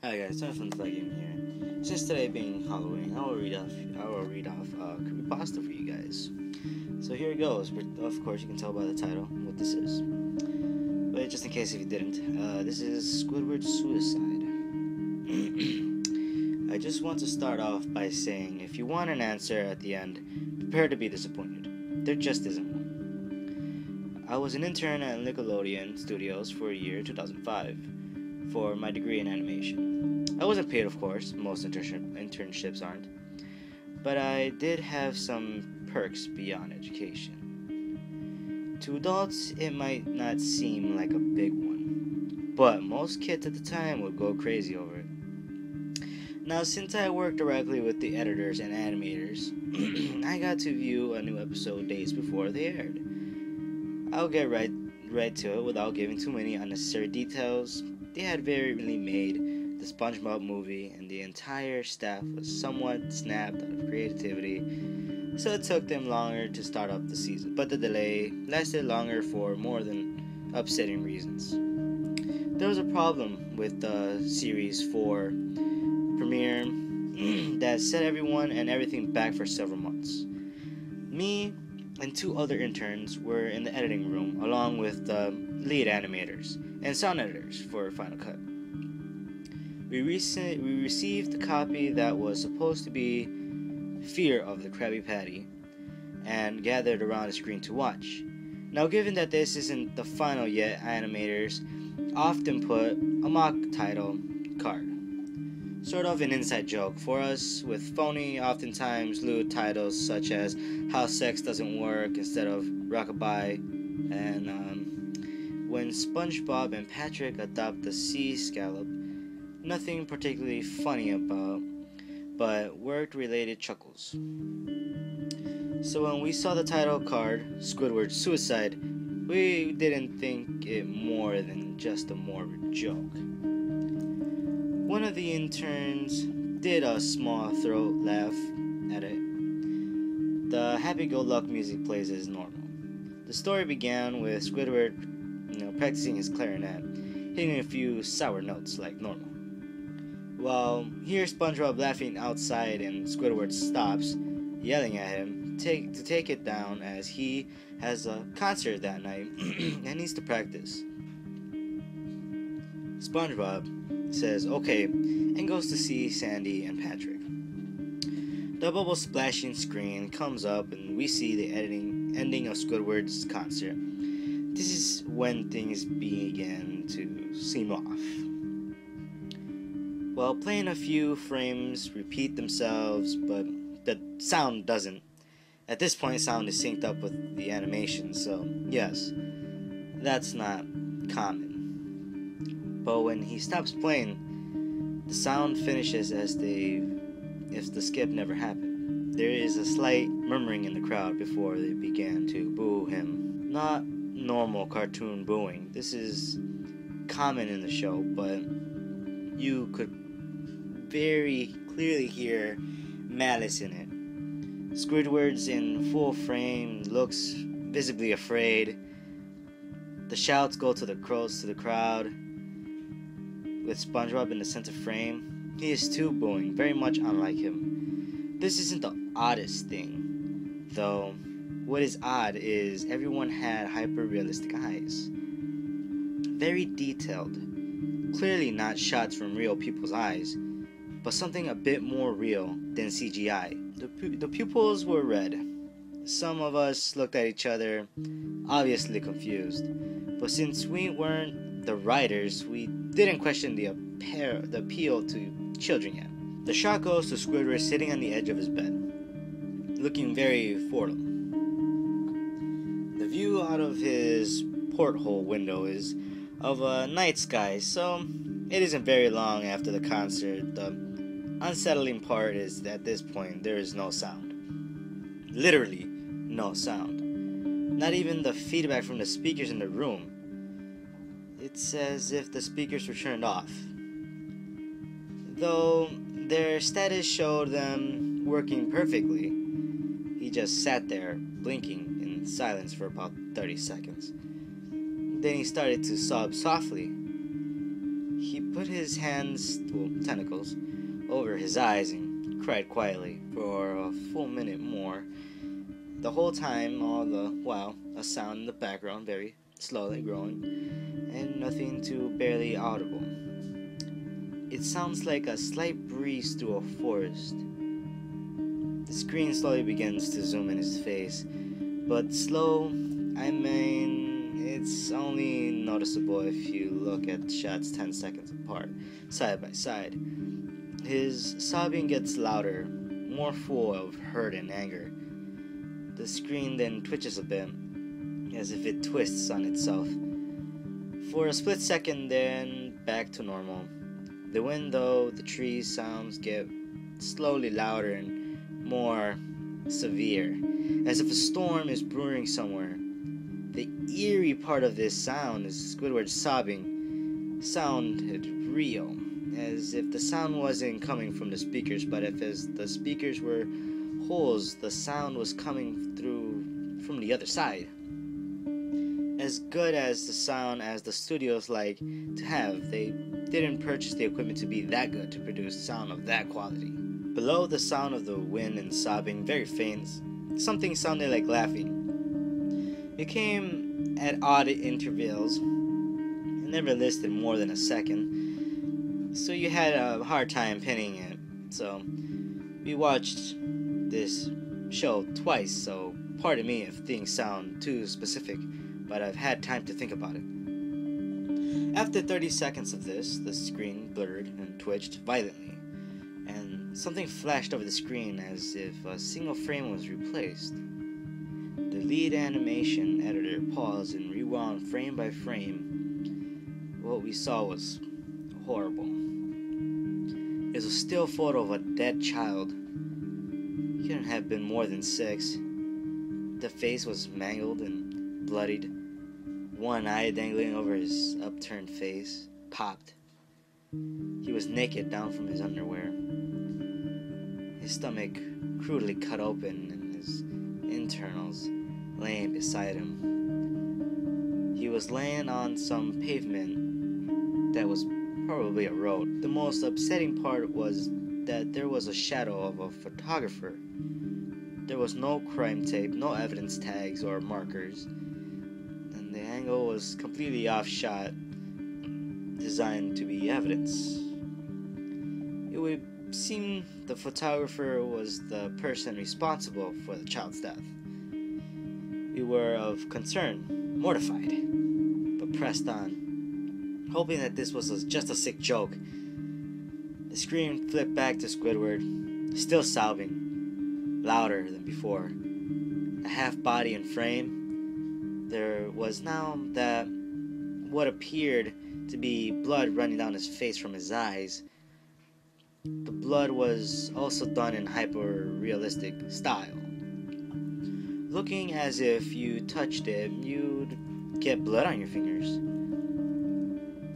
Hi guys, Time Fun Flag Game here. Since today being Halloween, I will read off Creepypasta for you guys. So here it goes. Of course, you can tell by the title what this is. But just in case if you didn't, this is Squidwards suicide. I just want to start off by saying, if you want an answer at the end, prepare to be disappointed. There just isn't one. I was an intern at Nickelodeon Studios for a year, 2005. For my degree in animation. I wasn't paid, of course, most internships aren't, but I did have some perks beyond education. To adults, it might not seem like a big one, but most kids at the time would go crazy over it. Now, since I worked directly with the editors and animators, I got to view a new episode days before they aired. I'll get right to it without giving too many unnecessary details. They had very recently made the SpongeBob movie, and the entire staff was somewhat snapped out of creativity, so it took them longer to start up the season. But the delay lasted longer for more than upsetting reasons. There was a problem with the series 4 premiere that set everyone and everything back for several months. Me and 2 other interns were in the editing room, along with the lead animators and sound editors for Final Cut. We received a copy that was supposed to be Fear of the Krabby Patty and gathered around the screen to watch. Now, given that this isn't the final yet, animators often put a mock title card. Sort of an inside joke for us, with phony, oftentimes lewd titles such as How Sex Doesn't Work instead of Rockabye, and when SpongeBob and Patrick adopt the sea scallop. Nothing particularly funny about, but work-related chuckles. So when we saw the title card, Squidward's Suicide, we didn't think it more than just a morbid joke. One of the interns did a small throat laugh at it. The happy-go-lucky music plays as normal. The story began with Squidward, practicing his clarinet, hitting a few sour notes like normal. While here's SpongeBob laughing outside, and Squidward stops, yelling at him to take it down as he has a concert that night and needs to practice. SpongeBob says okay and goes to see Sandy and Patrick. The bubble splashing screen comes up and we see the ending of Squidward's concert. This is when things begin to seem off. Well, playing a few frames repeat themselves, but the sound doesn't. At this point, sound is synced up with the animation, so yes, that's not common. But when he stops playing, the sound finishes as if the skip never happened. There is a slight murmuring in the crowd before they began to boo him. Not normal cartoon booing. This is common in the show, but you could very clearly hear malice in it. Squidward's in full frame, looks visibly afraid. The shouts go to the crowd. With SpongeBob in the center frame, he is too booing, very much unlike him. This isn't the oddest thing, though. What is odd is everyone had hyper-realistic eyes. Very detailed. Clearly not shots from real people's eyes, but something a bit more real than CGI. The pupils were red. Some of us looked at each other, obviously confused. But since we weren't the writers, we didn't question the appeal to children yet. The shot goes to Squidward sitting on the edge of his bed, looking very forlorn. The view out of his porthole window is of a night sky, so it isn't very long after the concert. The unsettling part is that at this point there is no sound. Literally no sound. Not even the feedback from the speakers in the room. It's as if the speakers were turned off. Though their status showed them working perfectly, he just sat there blinking in silence for about 30 seconds. Then he started to sob softly. He He put his hands, well, tentacles, over his eyes and cried quietly for a full minute more. The whole time, all the while, a sound in the background, very slowly growing, and nothing too barely audible. It sounds like a slight breeze through a forest. The screen slowly begins to zoom in his face, but slow, I mean, it's only noticeable if you look at shots 10 seconds apart, side by side. His sobbing gets louder, more full of hurt and anger. The screen then twitches a bit, as if it twists on itself. For a split second, then back to normal. The window, the trees sounds get slowly louder and more severe, as if a storm is brewing somewhere. The eerie part of this sound is Squidward's sobbing sounded real, as if the sound wasn't coming from the speakers, but if as the speakers were holes, the sound was coming through from the other side. As good as the sound as the studios like to have, they didn't purchase the equipment to be that good to produce sound of that quality. Below the sound of the wind and sobbing, very faint, something sounded like laughing. It came at odd intervals. It never listed more than a second, so you had a hard time pinning it. So we watched this show twice, so pardon me if things sound too specific, but I've had time to think about it. After 30 seconds of this, the screen blurred and twitched violently, and something flashed over the screen as if a single frame was replaced. The lead animation editor paused and rewound frame by frame. What we saw was horrible. It was a still photo of a dead child. He couldn't have been more than 6. The face was mangled and bloodied. One eye dangling over his upturned face, popped. He was naked down from his underwear. His stomach crudely cut open and his internals laying beside him. He was laying on some pavement that was probably a road. The most upsetting part was that there was a shadow of a photographer. There was no crime tape, no evidence tags or markers, and the angle was completely off shot, designed to be evidence. It would seem the photographer was the person responsible for the child's death. We were of concern, mortified, but pressed on, hoping that this was just a sick joke. The screen flipped back to Squidward, still sobbing, louder than before. A half body in frame. There was now that what appeared to be blood running down his face from his eyes. The blood was also done in hyper-realistic style, looking as if you touched it, you'd get blood on your fingers.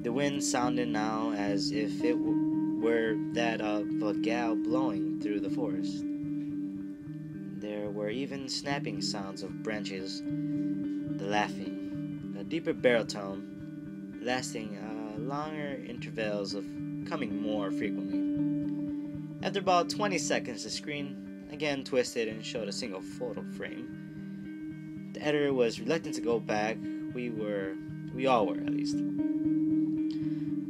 The wind sounded now as if it were that of a gale blowing through the forest. There were even snapping sounds of branches, the laughing, a deeper baritone, lasting longer intervals of coming more frequently. After about 20 seconds, the screen again twisted and showed a single photo frame. The editor was reluctant to go back. We all were, at least.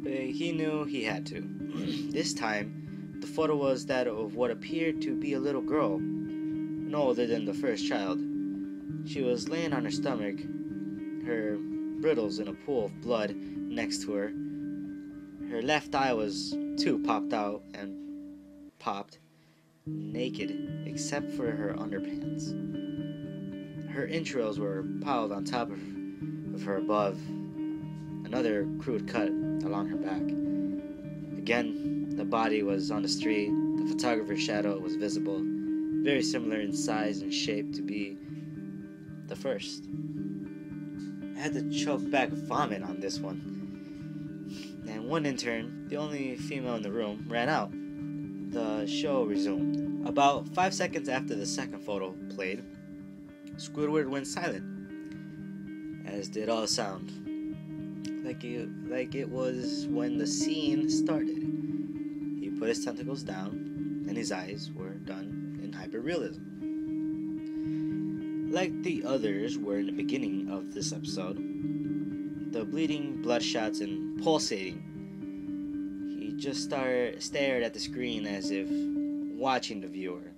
But he knew he had to. This time, the photo was that of what appeared to be a little girl, no older than the first child. She was laying on her stomach, her brittles in a pool of blood next to her. Her left eye was too popped out and popped, naked except for her underpants. Her entrails were piled on top of her above, another crude cut along her back. Again, the body was on the street, the photographer's shadow was visible, very similar in size and shape to be the first. I had to choke back vomit on this one. And one intern, the only female in the room, ran out. The show resumed. About 5 seconds after the second photo played, Squidward went silent, as did all sound. like it was when the scene started. He put his tentacles down, and his eyes were done in hyperrealism. Like the others were in the beginning of this episode, the bleeding, bloodshots, and pulsating. He just stared at the screen as if watching the viewer.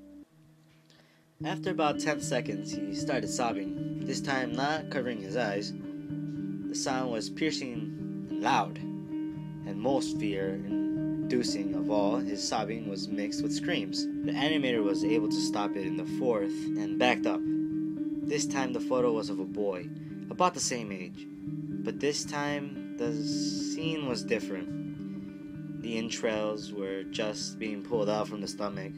After about 10 seconds, he started sobbing, this time not covering his eyes. The sound was piercing and loud, and most fear-inducing of all, his sobbing was mixed with screams. The animator was able to stop it in the fourth and backed up. This time the photo was of a boy, about the same age, but this time the scene was different. The entrails were just being pulled out from the stomach,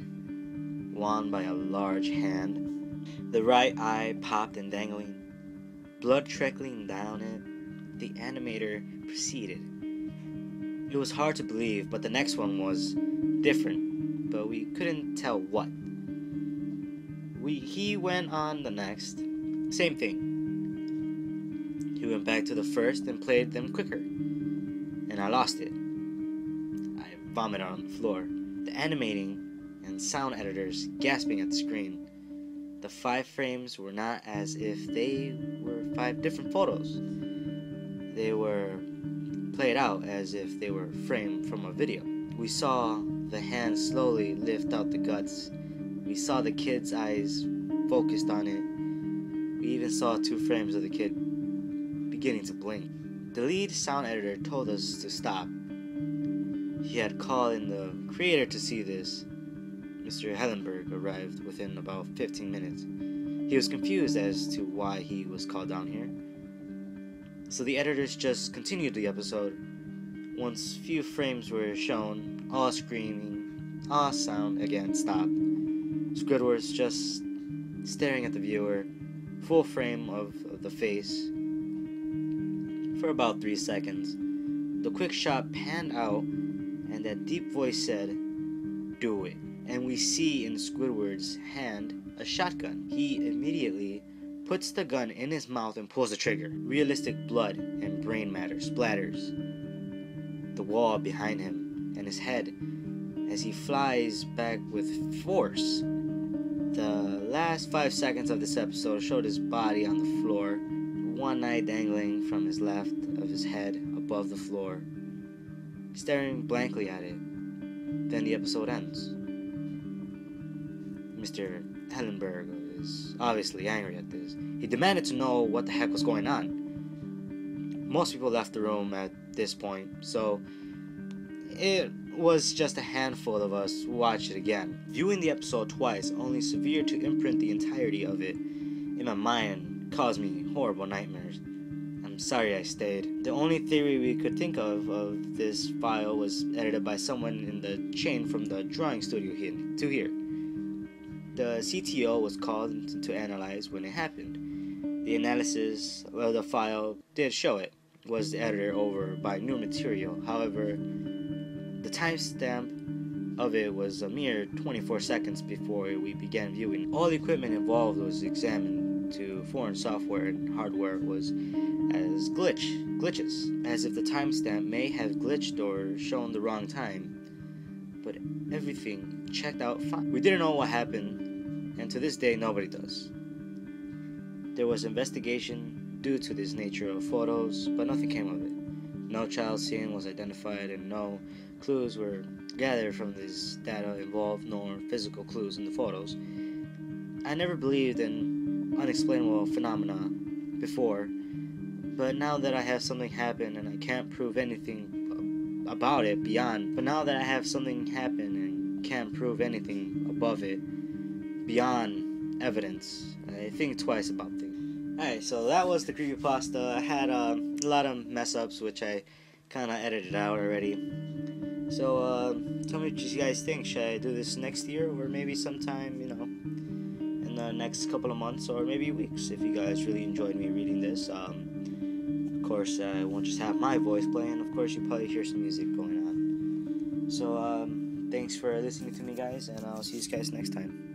wound by a large hand. The right eye popped and dangling, blood trickling down it. The animator proceeded. It was hard to believe, but the next one was different, but we couldn't tell what. He went on the next. Same thing. He went back to the first and played them quicker, and I lost it. I vomited on the floor. The animating and sound editors gasping at the screen. The 5 frames were not as if they were 5 different photos. They were played out as if they were framed from a video. We saw the hand slowly lift out the guts. We saw the kid's eyes focused on it. We even saw 2 frames of the kid beginning to blink. The lead sound editor told us to stop. He had called in the creator to see this. Mr. Hellenberg arrived within about 15 minutes. He was confused as to why he was called down here. So the editors just continued the episode. Once few frames were shown, all screaming, all sound again stopped. Squidwards just staring at the viewer, full frame of the face, for about 3 seconds. The quick shot panned out, and that deep voice said, "Do it." And we see in Squidward's hand a shotgun. He immediately puts the gun in his mouth and pulls the trigger. Realistic blood and brain matter splatters the wall behind him and his head as he flies back with force. The last 5 seconds of this episode showed his body on the floor, one eye dangling from his left of his head above the floor, staring blankly at it. Then the episode ends. Mr. Hellenberg is obviously angry at this. He demanded to know what the heck was going on. Most people left the room at this point, so it was just a handful of us who watched it again. Viewing the episode twice, only severe to imprint the entirety of it in my mind, caused me horrible nightmares. I'm sorry I stayed. The only theory we could think of this file was edited by someone in the chain from the drawing studio to here. The CTO was called to analyze when it happened. The analysis of the file did show it was the editor over by new material. However, the timestamp of it was a mere 24 seconds before we began viewing. All the equipment involved was examined to foreign software and hardware was as glitches, as if the timestamp may have glitched or shown the wrong time. But everything checked out fine. We didn't know what happened, and to this day nobody does. There was investigation due to this nature of photos, but nothing came of it. No child scene was identified and no clues were gathered from this data involved, nor physical clues in the photos. I never believed in unexplainable phenomena before, but now that I have something happen and I can't prove anything about it beyond, above it beyond evidence, I think twice about things. Alright, so that was the Creepypasta. I had a lot of mess ups which I kind of edited out already. So tell me what you guys think. Should I do this next year or maybe sometime, in the next couple of months or maybe weeks if you guys really enjoyed me reading this. Of course, I won't just have my voice playing. Of course, you'll probably hear some music going on. So thanks for listening to me, guys, and I'll see you guys next time.